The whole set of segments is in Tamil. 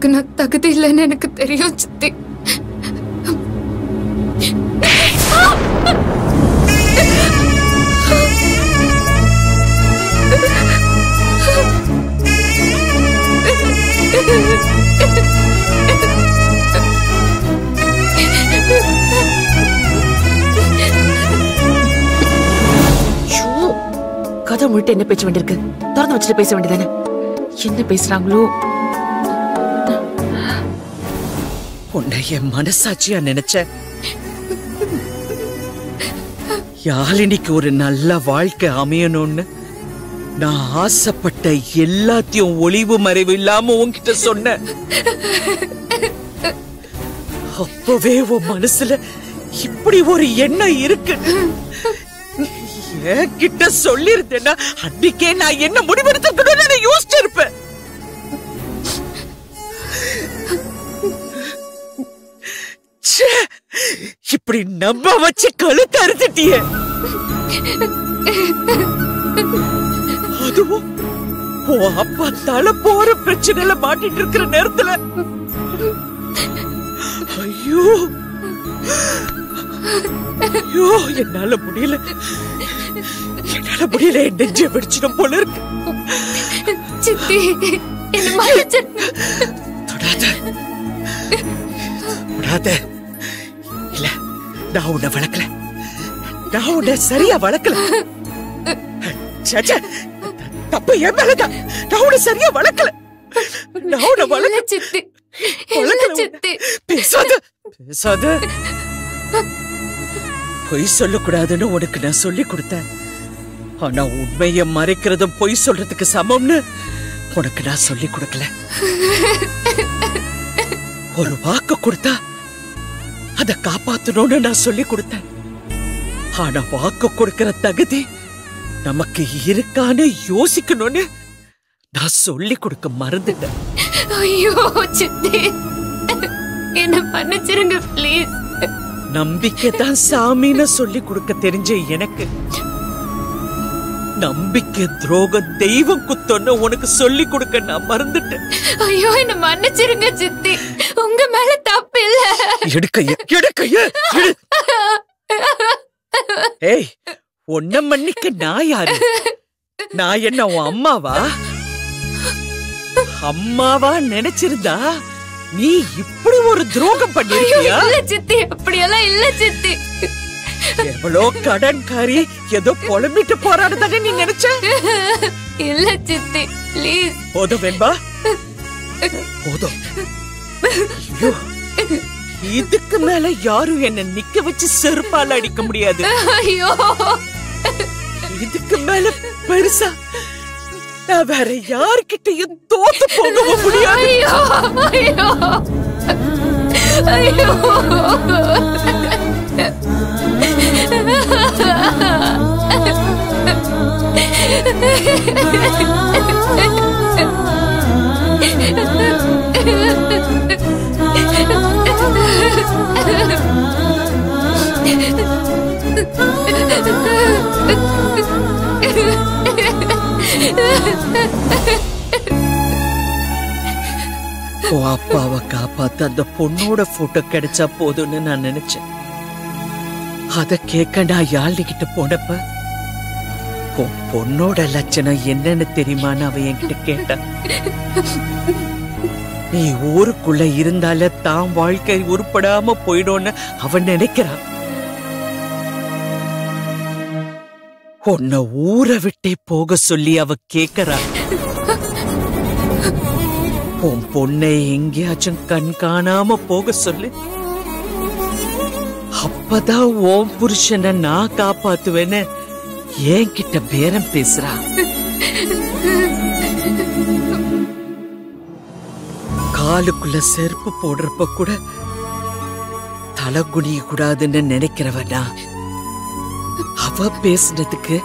அதுக்கு நான் தகுதி இல்லைன்னு எனக்கு தெரியும் சித்தி. கதை முழுட்டு என்ன பேச வேண்டியிருக்கு? திறந்து வச்சுட்டு பேச வேண்டியதானே? என்ன பேசுறாங்களோ? உன்னை என் மனசாட்சியா நினைச்ச யாழினிக்கு ஒரு நல்ல வாழ்க்கை அமையணும்னு நான் ஆசைப்பட்ட எல்லாத்தையும் ஒளிவு மறைவு இல்லாம உன்கிட்ட சொன்ன. அப்பவே உன் மனசுல இப்படி ஒரு எண்ணம் இருக்கு என்கிட்ட சொல்லிருந்தேன்னா அன்னைக்கே நான் என்ன முடிவெடுத்துக்கணும்னு யோசிச்சிருப்பேன். இப்படி நம்ப வச்சு கழுத்து அறுத்துட்டிய. அதுவும் உன் அப்பா தலை போற பிரச்சனையில மாட்டிட்டு இருக்கிற நேரத்துல ஐயோ ஐயோ என்னால முடியல என் நெஞ்ச வெடிச்சிடும் போல இருக்கு. சித்தி என்ன மன்னிச்சு. தொடாத. இல்ல நான் உன்னை வளர்க்கல, நான் உன்னை சரியா வளர்க்கல. தப்பு என் மேலதான். நான் உன்னை சரியா வளர்க்கல, நான் உன்னை வளர்க்கல சித்தி. சித்தி பேசாத பேசாத. பொய் சொல்லக்கூடாதுன்னு உனக்கு நான் சொல்லி கொடுத்தேன். ஆனா உண்மையை மறைக்கிறதும் பொய் சொல்றதுக்கு சமம்னு உனக்கு நான் சொல்லி கொடுக்கல. ஒரு வாக்கு கொடுத்தா அத காப்பாத்தணும்னு நான் சொல்லி கொடுத்தேன். ஆனா வாக்கு கொடுக்கிற தகுதி நமக்கு இருக்கான்னு யோசிக்கணும்னு நான் சொல்லி கொடுக்க மறந்துட்டேன். ஐயோ சித்தி என்ன மன்னிச்சிருங்க ப்ளீஸ். நம்பிக்கை தான் சாமின்னு சொல்லி கொடுக்க தெரிஞ்ச எனக்கு நம்பிக்கை துரோகம் தெய்வம் குத்தொன்னு உனக்கு சொல்லி கொடுக்க நான் மறந்துட்டேன். ஐயோ என்ன மன்னிச்சிருங்க சித்தி, உங்க மேல தப்பு இல்ல. எடுக்கைய எடுக்கைய. ஏய் உன்ன மன்னிக்க நான் யாரு? நான் என்ன உன் அம்மாவா? அம்மாவா நினைச்சிருந்தா நீ இப்படி ஒரு துரோகம் பண்ணிருக்கியா? இல்ல சித்தி, அப்படியெல்லாம் இல்ல சித்தி. எவ்வளோ கடன்காரி ஏதோ புலம்பிட்டு போறான்னு தானே நீ நினைச்ச? இல்ல சித்தி ப்ளீஸ். போதும் வெண்பா போதும். இதுக்கு மேல யாரும் என்ன நிக்க வச்சு செருப்பால அடிக்க முடியாது. ஐயோ இதுக்கு மேல பெருசா நான் வேற யார்கிட்டயும் தோத்து போகவும் முடியாது. ஐயோ ஐயோ அப்பாவை காப்பாத்த அந்த பொண்ணோட போட்டோ கிடைச்சா போதும்னு நான் நினைச்சேன். அத கேட்க நான் யாழ்கிட்ட போனப்ப பொண்ணோட லட்சணம் என்னன்னு தெரியுமான்னு அவ என்கிட்ட கேட்டா. நீ ஊருக்குள்ள இருந்தால தான் வாழ்க்கை உருப்படாம போயிடும்னு அவன் நினைக்கிறான். உன்னை ஊரை விட்டே போக சொல்லி அவ கேக்குறா. உன் பொண்ணை எங்கேயாச்சும் கண் காணாம போக சொல்லு, அப்பதான் உன் புருஷனை நான் காப்பாத்துவேன்னு என்கிட்ட பேரம் பேசுறா. காலுக்குள்ள செருப்பு போடுறப்ப கூட தலை குனிய கூடாதுன்னு நினைக்கிறவனா அவ பேசுனதுக்கு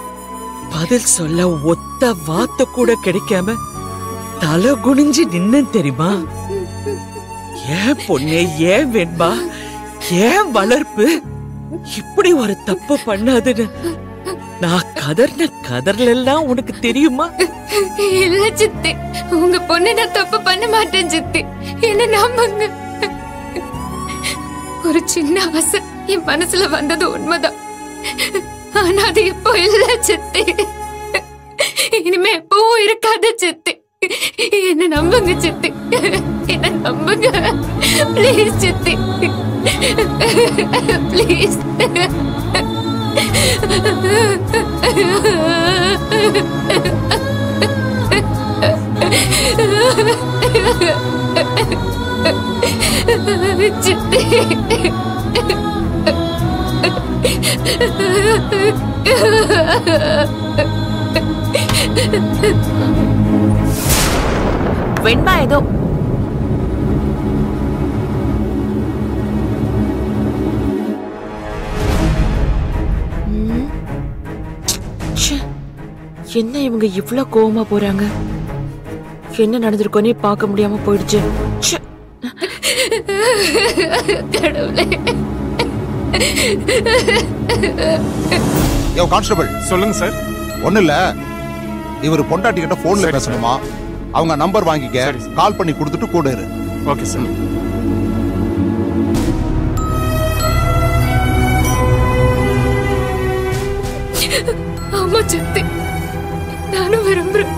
பதில் சொல்ல ஒத்த வார்த்தை கூட கிடைக்காம தலை குனிஞ்சு நின்னு தெரியுமா? ஏன் பொண்ணே, ஏன் வெண்பா, ஏன் வளர்ப்பு இப்படி ஒரு தப்பு பண்ணாதுன்னு நான் கதர்ன கதர்ல எல்லாம் உனக்கு தெரியுமா? இல்ல சித்தி, உங்க பொண்ணு நான் தப்பு பண்ண மாட்டேன் சித்தி. என்ன நம்புங்க. ஒரு சின்ன ஆசை என் மனசுல வந்தது உண்மைதான். ஆனா அது இப்போ இல்ல சித்தி. இனிமே எப்பவும் இருக்காது சித்தி. என்ன நம்புங்க சித்தி, என்ன நம்புங்க ப்ளீஸ் சித்தி, ப்ளீஸ். சித்தி வெண்பா ஏதோ என்ன இவங்க இவ்ளோ கோவமா போறாங்க? என்ன நடந்திருக்கோனே பார்க்க முடியாம போயிடுச்சு. கடவுளே. யோ கான்ஸ்டபிள், சொல்லுங்க சார். ஒண்ணு இல்ல, இவர் பொண்டாட்டி கிட்ட போன்ல பேசணுமா, அவங்க நம்பர் வாங்கிக்க, கால் பண்ணி கொடுத்துட்டு கூட இரு. Okay sir. ஆமா சித்தி, நானும் விரும்புறேன்.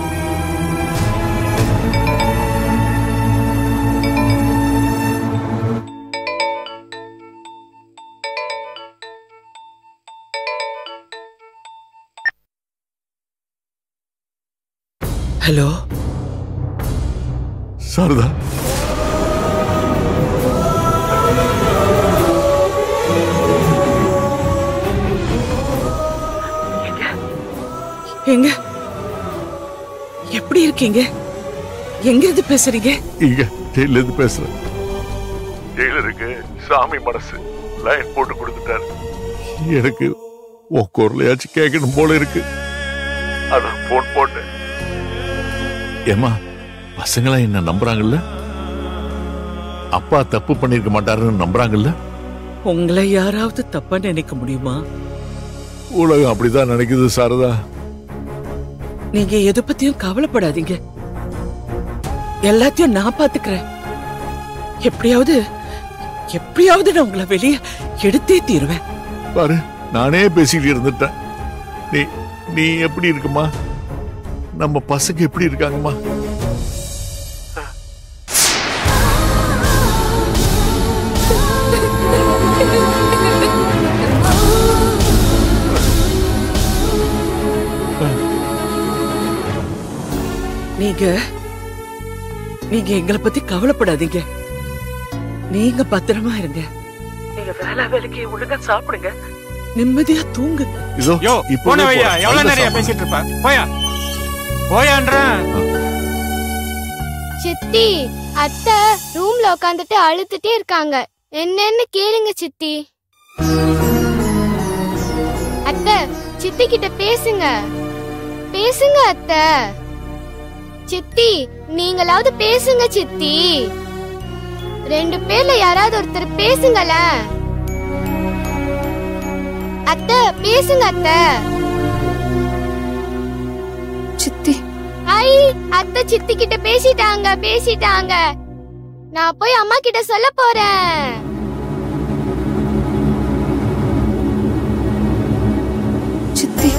ஹலோ சாரதா, எங்க எப்படி இருக்கீங்க? எங்க இருந்து பேசுறீங்க? இங்க ஜெயில இருந்து பேசுறேன். ஜெயிலருக்கு சாமி மனசு லைன் போட்டு கொடுத்துட்டாரு. எனக்கு உன் குரலையாச்சும் கேட்கணும் போல இருக்கு, அதான் போன் போட்டேன். ஏமா, பசங்களா என்ன நம்புறாங்கல்ல? அப்பா தப்பு பண்ணிருக்க மாட்டாருன்னு நம்புறாங்கல்ல? உங்களை யாராவது தப்பா நினைக்க முடியுமா? உலகம் அப்படிதான் நினைக்குது சாரதா. நீங்க எதை பத்தியும் கவலைப்படாதீங்க, எல்லாத்தையும் நான் பாத்துக்கிறேன். எப்படியாவது நான் உங்களை வெளியே எடுத்தே தீருவேன். பாரு, நானே பேசிட்டு இருந்துட்டேன். நீ எப்படி இருக்குமா? நம்ம பசங்க எப்படி இருக்காங்கம்மா? நீங்க எங்களை பத்தி கவலைப்படாதீங்க, நீங்க பத்திரமா இருங்க. நீங்க வேலைக்கு ஒழுங்கா சாப்பிடுங்க, நிம்மதியா தூங்குங்க. யோ, போன வையா, எவ்வளவு நிறைய பேசிட்டு இருப்ப? போயா போயான்றேன். சித்தி, அத்தை ரூம்ல உட்காந்துட்டு அழுத்துட்டே இருக்காங்க. என்னன்னு கேளுங்க சித்தி. அத்தை, சித்தி கிட்ட பேசுங்க அத்தை. சித்தி, நீங்களாவது பேசுங்க சித்தி. 2 பேர்ல யாராவது ஒருத்தர் பேசுங்கள. அத்தை பேசுங்க அத்தை. சித்தி, ஐ, அத்தை சித்தி கிட்ட பேசிட்டாங்க. நான் போய் அம்மா கிட்ட சொல்ல போறேன். சித்தி,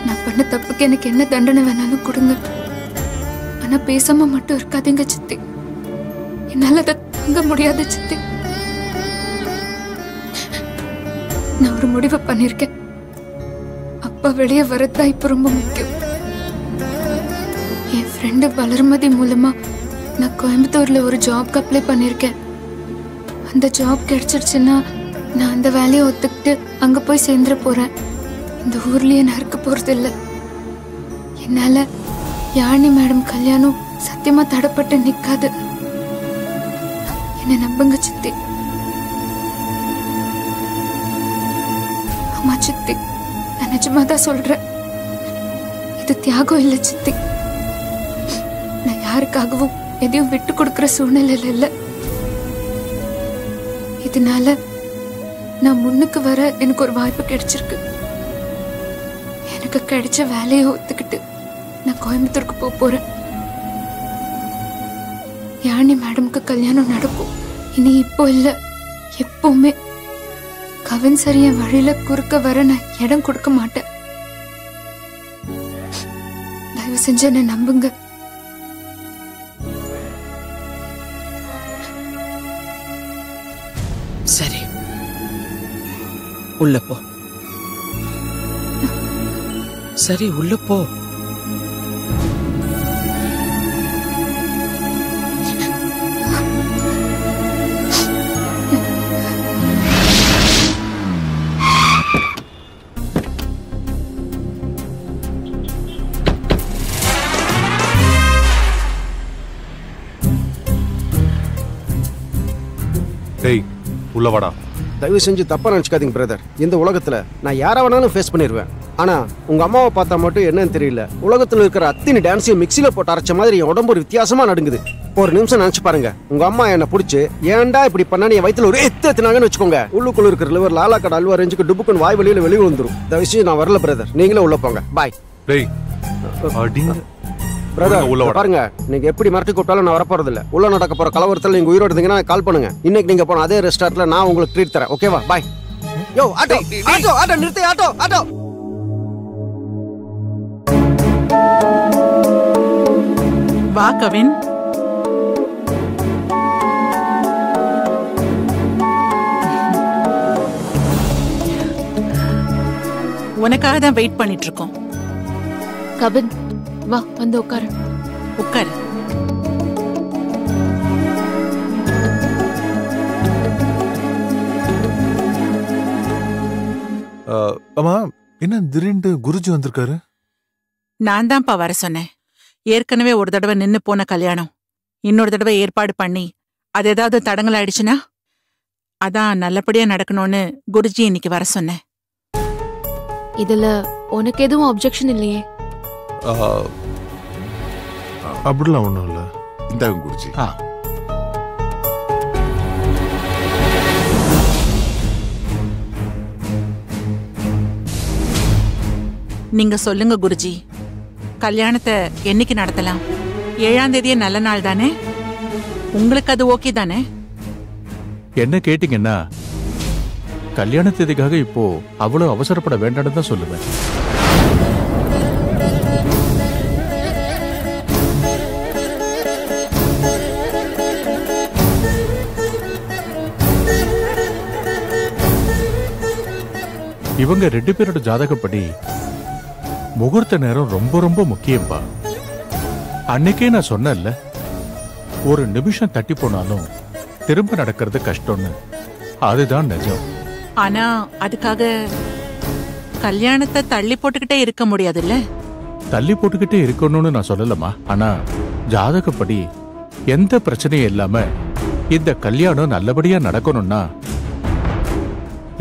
நான் பண்ண தப்புக்கு எனக்கு என்ன தண்டனை வேணாலும் கொடுங்க. ஆனா பேசாம மட்டும் இருக்காதீங்க சித்தி. என்னால அதை தாங்க முடியாது சித்தி. நான் ஒரு முடிவை பண்ணிருக்கேன். அப்பா வெளியே வரதான் இப்ப ரொம்ப முக்கியம். என் ஃப்ரெண்டு வளர்மதி மூலமா நான் கோயம்புத்தூர்ல ஒரு ஜாப்க்கு அப்ளை பண்ணிருக்கேன். அந்த ஜாப் கிடைச்சிருச்சுன்னா நான் அந்த வேலையை ஒத்துக்கிட்டு அங்க போய் சேர்ந்துட போறேன். இந்த ஊர்லயே நான் இருக்க போறது இல்ல. என்னால யாழினி மேடம் கல்யாணம் சத்தியமா தடைப்பட்டு நிக்காது. என்ன நம்புங்க சித்தி. ஆமா சித்தி, நான் நிஜமாதான் சொல்றேன். இது தியாகம் இல்ல சித்தி. நான் யாருக்காகவும் எதையும் விட்டு கொடுக்கிற சூழ்நிலையில இல்ல. இதனால நான் முன்னுக்கு வர எனக்கு ஒரு வாய்ப்பு கிடைச்சிருக்கு. எனக்கு கிடைச்ச வேலையை ஒத்துக்கிட்டு நான் கோயம்புத்தூருக்கு போறேன். யாழினி மேடம்க்கு கல்யாணம் நடக்கும். இனி இப்போ இல்ல, எப்பவுமே. கவின் சரி என் வழியில குறுக்க வர நான் இடம் கொடுக்க மாட்டேன். தயவு செஞ்சு என்ன நம்புங்க. சரி, உள்ள போ. சரி, உள்ள போ. டேய், உள்ள வாடா. தயவு செஞ்சு தப்பா நினைச்சுக்காதீங்க பிரதர். இந்த உலகத்துல நான் யாரை வேணாலும் ஃபேஸ் பண்ணிடுவேன். ஆனா உங்க அம்மாவை பார்த்தா மட்டும் என்னன்னு தெரியல, உலகத்துல இருக்கிற அத்தனை டான்ஸையும் மிக்சில போட்டு அரைச்ச மாதிரி என் உடம்பு ஒரு வித்தியாசமா நடுங்குது. ஒரு நிமிஷம் நினைச்சு பாருங்க, உங்க அம்மா என்ன பிடிச்சி ஏன்டா இப்படி பண்ணா என் வயித்துல ஒரு எத்துனாங்கன்னு வச்சுக்கோங்க, உள்ளுக்குள்ள இருக்கிற லிவர் லாலா கடை அல்வா ரெஞ்சுக்கு டுப்புக்குன்னு வாய் வெளியில வெளியே வந்துடும். தயவு செஞ்சு நான் வரல பிரதர், நீங்களே உள்ள போங்க. பாய். டேய் அடிங்க பிரதர், பாருங்க, நீங்க எப்படி மிரட்டி கூப்பிட்டாலும் நான் வரப்போறது இல்ல. உள்ள நடக்க போற கலவரத்துல நீங்க உயிரோடு இருந்தீங்கன்னா கால் பண்ணுங்க. இன்னைக்கு நீங்க போன அதே ரெஸ்டாரண்ட்ல நான் உங்களுக்கு ட்ரீட் தரேன். ஓகேவா? பாய். யோ ஆட்டோ ஆட்டோ ஆட்டோ நிறுத்து. Auto auto. வா கவின். உனக்காக தான் வெயிட் பண்ணிட்டு இருக்கோம். கவின், வா வந்து உட்காரு. உட்காரு. அம்மா, என்ன திடீர்னு குருஜி வந்திருக்காரு? நான் தான்ப்பா வர சொன்னேன். ஏற்கனவே ஒரு தடவை நின்னு போன கல்யாணம் இன்னொரு தடவை ஏற்பாடு பண்ணி அது ஏதாவது தடங்கள் ஆயிடுச்சுன்னா அதான் நல்லபடியா நடக்கணும்னு குருஜி இன்னைக்கு வர சொன்னேன். இதுல உனக்கு எதுவும் அப்செக்ஷன் இல்லையே? அப்படிலாம் ஒண்ணும் இல்ல. இந்த குருஜி. நீங்க சொல்லுங்க குருஜி, கல்யாணத்தை என்னைக்கு நடத்தலாம்? 7ஆம் தேதியே நல்ல நாள் தானே? உங்களுக்கு அது ஓகே தானே? என்ன கேட்டீங்கன்னா கல்யாண தேதிக்காக இப்போ அவ்வளவு அவசரப்பட வேண்டாம்னு தான் சொல்லுவேன். இவங்க 2 பேரோட ஜாதகப்படி முகூர்த்த நேரம் ரொம்ப ரொம்ப முக்கியம்பா. அன்னைக்கே நான் சொன்னேன்ல, ஒரு நிமிஷம் தட்டி போனாலும் திரும்ப நடக்கிறது கஷ்டம்னு. அதுதான் நிஜம். ஆனா அதுக்காக கல்யாணத்தை தள்ளி போட்டுக்கிட்டே இருக்க முடியாதுல்ல? தள்ளி போட்டுக்கிட்டே இருக்கணும்னு நான் சொல்லலமா. ஆனா ஜாதகப்படி எந்த பிரச்சனையும் இல்லாம இந்த கல்யாணம் நல்லபடியா நடக்கணும்னா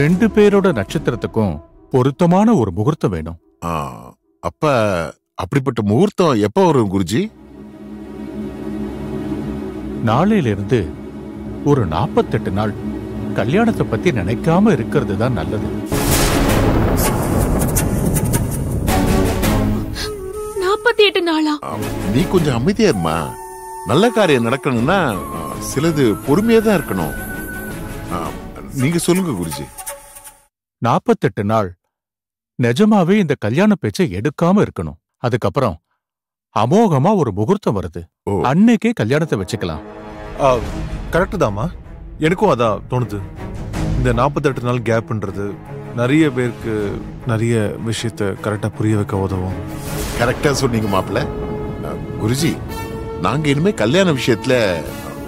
2 பேரோட நட்சத்திரத்துக்கும் பொருத்தமான ஒரு முகூர்த்தம் வேணும். அப்ப அப்படிப்பட்ட முகூர்த்தம் எப்ப வரும் குருஜி? நாளையிலிருந்து ஒரு 48 நாள் கல்யாணத்தை பத்தி நினைக்காம இருக்கிறது தான் நல்லது. 48 நாளா? நீ கொஞ்சம் அமைதியா இருமா. நல்ல காரியம் நடக்கணும்னா சிலது பொறுமையா தான் இருக்கணும். நீங்க சொல்லுங்க குருஜி. 48 நாள் நிஜமாவே இந்த கல்யாண பேச்சை எடுக்காம இருக்கணும். அதுக்கப்புறம் அமோகமா ஒரு முகூர்த்தம் வருது, அன்னைக்கே கல்யாணத்தை வச்சுக்கலாம். கரெக்ட் தாமா, எனக்கும் அதான் தோணுது. இந்த 48 நாள் கேப்ன்றது நிறைய பேருக்கு நிறைய விஷயத்த கரெக்டா புரிய வைக்க உதவும். கரெக்டா சொன்னீங்க மாப்பிள்ள. குருஜி, நாங்க இனிமே கல்யாண விஷயத்துல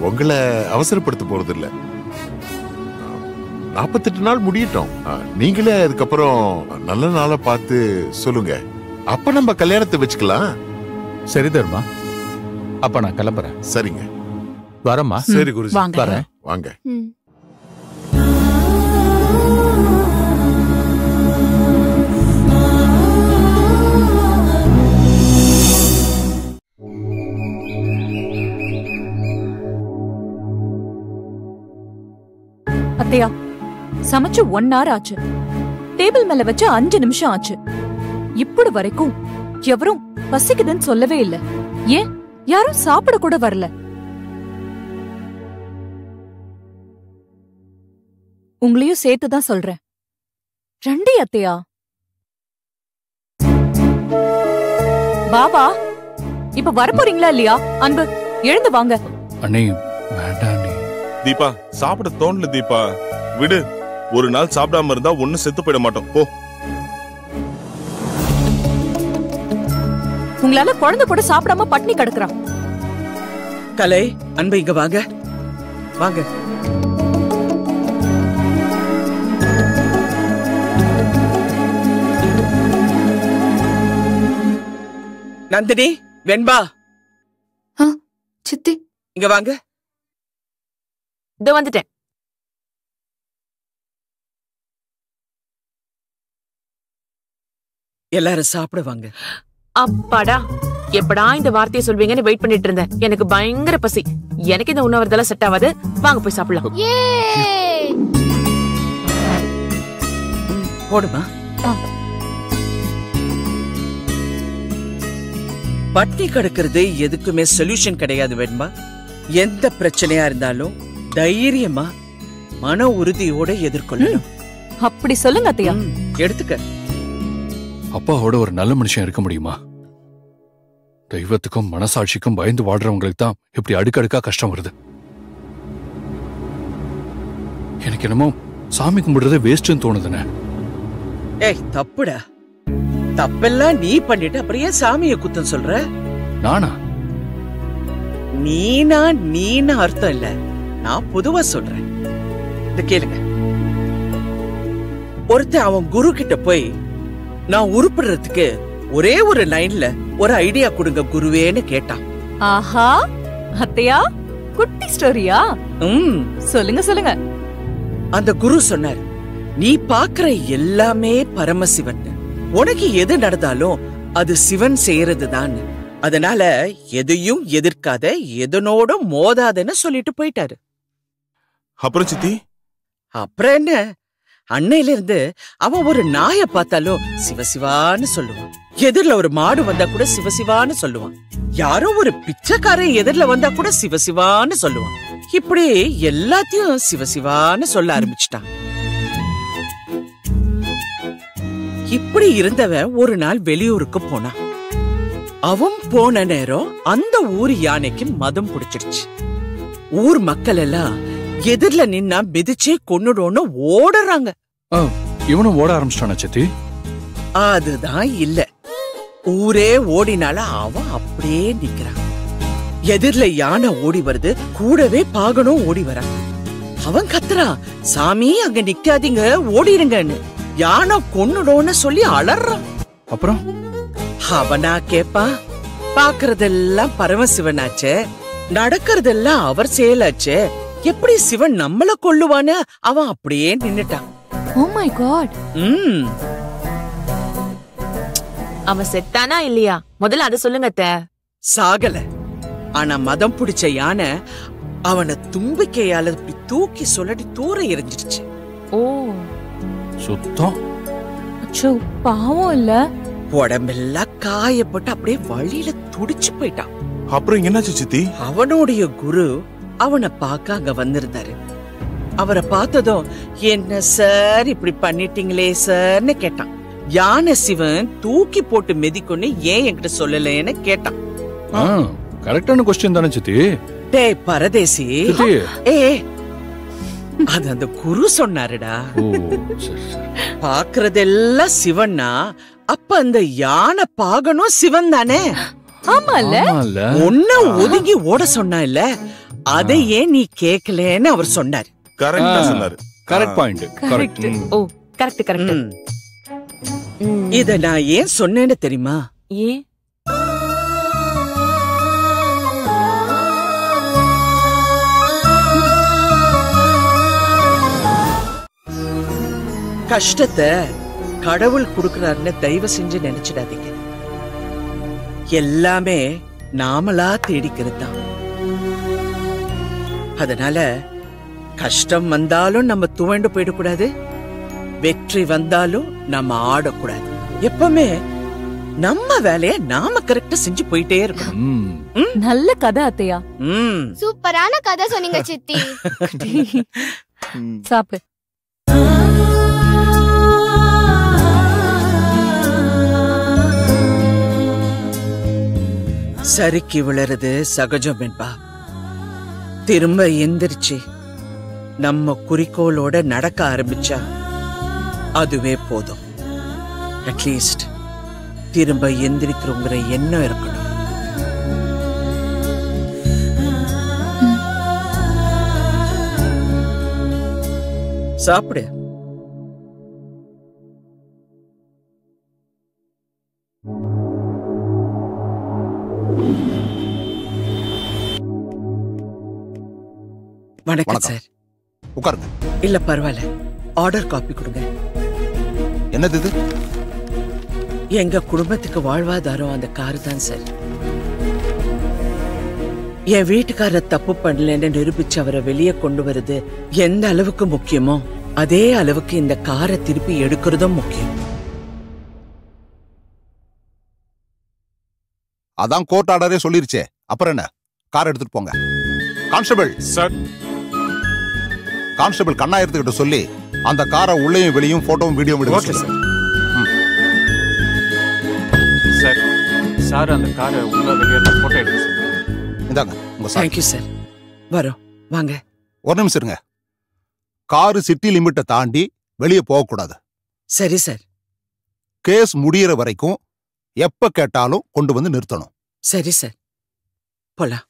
உங்களை அவசரப்படுத்த போறது இல்ல. 48 நாள் முடியட்டும். நீங்களே அதுக்கப்புறம் நல்ல நாளா பார்த்து சொல்லுங்க. அப்ப நம்ம கல்யாணத்தை வச்சுக்கலாம். சரி தர்மா, அப்ப நான் கிளம்புறேன். சரிங்க, வரமா. சரி குருஜி, வரேன். வாங்க. உங்களையும் சேர்த்துதான் சொல்றேன். ரெண்டு அத்தையா? பாபா இப்ப வரப்போறீங்களா இல்லையா? அன்பு எழுந்து வாங்க. அண்ணே வேண்டாம் நீ. தீபா சாப்பிட தோணல தீபா, விடு. ஒரு நாள் சாப்பிடாம இருந்தா ஒன்னும் செத்து போயிட மாட்டோம். போ. உங்களால குழந்தை கூட சாப்பிடாம பட்னி கிடக்குறான். கலை, அன்பு இங்க வாங்க வாங்க. நந்தினி, வெண்பா, சித்தி இங்க வாங்க. இதோ வந்துட்டேன். எல்லாரும் சாப்பிடுவாங்க. அப்பாடா, எப்படா இந்த வார்த்தையை சொல்வீங்கன்னு வெயிட் பண்ணிட்டு இருந்தேன். எனக்கு பயங்கர பசி. எனக்கு இந்த உணவதெல்லாம் செட் ஆகாது. வாங்க போய் சாப்பிடலாம். போடுமா. பட்டி கிடக்கிறது எதுக்குமே சொல்யூஷன் கிடையாது வெண்பா. எந்த பிரச்சனையா இருந்தாலும் தைரியமா மன உறுதியோட எதிர்கொள்ளணும். அப்படி சொல்லுங்க அத்தையா. எடுத்துக்க. அப்பாவோட ஒரு நல்ல மனுஷன் இருக்க முடியுமா? தெய்வத்துக்கும் மனசாட்சிக்கும் பயந்து வாழ்றவங்களுக்கு தான் இப்படி அடுக்கடுக்கா கஷ்டம் வருது. எனக்கு என்னமோ சாமி கும்பிடுறதே வேஸ்ட்னு தோணுதுனே. ஏய், தப்புடா. தப்பெல்லாம் நீ பண்ணிட்டு அப்புறம் ஏன் சாமியை குத்தம் சொல்ற? நானா? நீனா அர்த்தம் இல்ல, நான் பொதுவா சொல்றேன். இத கேளுங்க. ஒருத்தன் அவன் குரு கிட்ட போய் நான் உருப்படுறதுக்கு ஒரே ஒரு லைன்ல ஒரு ஐடியா கொடுங்க குருவேன்னு கேட்டான். ஆஹா, அத்தையா குட்டி ஸ்டோரியா? சொல்லுங்க சொல்லுங்க. அந்த குரு சொன்னார், நீ பாக்குற எல்லாமே பரமசிவன். உனக்கு எது நடந்தாலும் அது சிவன் செய்யறதுதான். அதனால எதையும் எதிர்க்காத, எதனோட மோதாதன்னு சொல்லிட்டு போயிட்டாரு. அப்புறம் சித்தி? அப்புறம் என்ன, அன்னையில இருந்து அவன் ஒரு நாயை பார்த்தாலும் சிவசிவான்னு சொல்லுவான். எதிரில ஒரு மாடு வந்தா கூட சிவசிவான்னு சொல்லுவான். யாரோ ஒரு பிச்சைக்காரன் எதிரில வந்தா கூட சிவசிவான்னு சொல்லுவான். இப்படி எல்லாத்தையும் சிவசிவான்னு சொல்ல ஆரம்பிச்சிட்டான். இப்படி இருந்தவன் ஒரு நாள் வெளியூருக்கு போனான். அவன் போன நேரம் அந்த ஊர் யானைக்கு மதம் பிடிச்சிருச்சு. ஊர் மக்கள் எல்லாம் எதிரில நின்னா மிதிச்சே கொன்னுடோன்னு ஓடுறாங்க. இவனும் ஓட ஆரம்பிச்சிட்டான சித்தி? அதுதான் இல்ல, ஊரே ஓடினால அவன் அப்படியே நிக்கிறான். எதிரில யானை ஓடி வருது, கூடவே பாகனும் ஓடி வரான். அவன் கத்துறான், சாமி அங்க நிக்காதீங்க, ஓடிடுங்கன்னு. யானை கொன்னுடோன்னு சொல்லி அலறான். அப்புறம் அவனா கேப்பா, பாக்குறதெல்லாம் பரமசிவனாச்சே, நடக்கிறதெல்லாம் அவர் செயலாச்சே, எப்படி சிவன் நம்மள கொல்லுவான்னு அவன் அப்படியே நின்னுட்டான். Oh my God. அவன் செத்தானா இல்லையா முதல்ல அத சொல்லுங்க அத்தை. சாகல, ஆனா மதம் பிடிச்ச யானை அவனை தும்பிக்கையால தூக்கி சொல்லடி தூர எரிஞ்சிடுச்சு. ஓ சுத்தம். அச்சோ, பாவம் இல்ல. உடம்பெல்லாம் காயப்பட்டு அப்படியே வழியில துடிச்சு போயிட்டான். அப்புறம் என்னாச்சு சித்தி? அவனுடைய குரு அவனை பார்க்க அங்க வந்திருந்தாரு. அவரை பார்த்ததும், என்ன சார் இப்படி பண்ணிட்டீங்களே சார்னு கேட்டான். யானை சிவன் தூக்கி போட்டு மெதிக்கொன்னு ஏன் என்கிட்ட சொல்லலன்னு கேட்டான். கரெக்டான क्वेश्चन தானே சித்தி? டேய் பரதேசி, ஏ அது அந்த குரு சொன்னாருடா. பாக்குறதெல்லாம் சிவன்னா அப்ப அந்த யானை பாகனும் சிவன் தானே? ஆமால. ஒன்ன ஒதுங்கி ஓட சொன்னா இல்ல, அதை ஏன் நீ கேக்கலன்னு அவர் சொன்னார். கரெக்ட்டா சொன்னாரு. Correct point. கரெக்ட். ஓ கரெக்ட் கரெக்ட். இத நான் ஏன் சொன்னேன்னு தெரியுமா? ஏன்? கஷ்டத்தை கடவுள் குடுக்கறாருன்னு தயவு செஞ்சு நினைச்சிடாதீங்க. எல்லாமே நாமளா தேடிக்கிறது தான். அதனால கஷ்டம் வந்தாலும் நம்ம துவண்டு போயிடக்கூடாது, வெற்றி வந்தாலும் நம்ம ஆடக்கூடாது. எப்பவுமே நம்ம வேலைய நாம கரெக்டா செஞ்சு போயிட்டே இருக்கணும். நல்ல கதை அத்தையா. சூப்பரான கதை சொன்னீங்க சித்தி. சாப்பிடு. சரிக்கு விழறது சகஜம் என்பா. திரும்ப எந்திரிச்சு நம்ம குறிக்கோளோட நடக்க ஆரம்பிச்சா அதுவே போதும். அட்லீஸ்ட் திரும்ப எந்திரிக்கிறோங்கிற எண்ணம் இருக்கணும். சாப்பிடு. வணக்கம் சார். உட்காருங்க. இல்ல பரவாயில்ல, ஆர்டர் காப்பி கொடுங்க. என்னது இது? எங்க குடும்பத்துக்கு வாழ்வாதாரம் அந்த காரு தான் சார். என் வீட்டுக்காரர் தப்பு பண்ணலன்னு நிரூபிச்சு அவரை வெளியே கொண்டு வருது எந்த அளவுக்கு முக்கியமோ அதே அளவுக்கு இந்த காரை திருப்பி எடுக்கிறதும் முக்கியம். அதான் கோர்ட் ஆர்டரே சொல்லிருச்சே, அப்புறம் என்ன? கார் எடுத்துட்டு போங்க. Constable sir. கான்ஸ்டபிள் கண்ணாயிரத்துக்கிட்ட சொல்லி அந்த காரை உள்ளேயும் வெளியும் போட்டோவும் வீடியோவும் எடுங்க. Okay sir. சார் சார் அந்த காரை உள்ள வெளியே போட்டோ எடுங்க சார். இந்தாங்க உங்க சார். Thank you sir. வரோம் வாங்க. ஒரு நிமிஷம் இருங்க. காரு சிட்டி லிமிட்டை தாண்டி வெளியே போகக்கூடாது. சரி சார். கேஸ் முடியற வரைக்கும் எப்ப கேட்டாலும் கொண்டு வந்து நிறுத்தணும். சரி சார். போலாம்.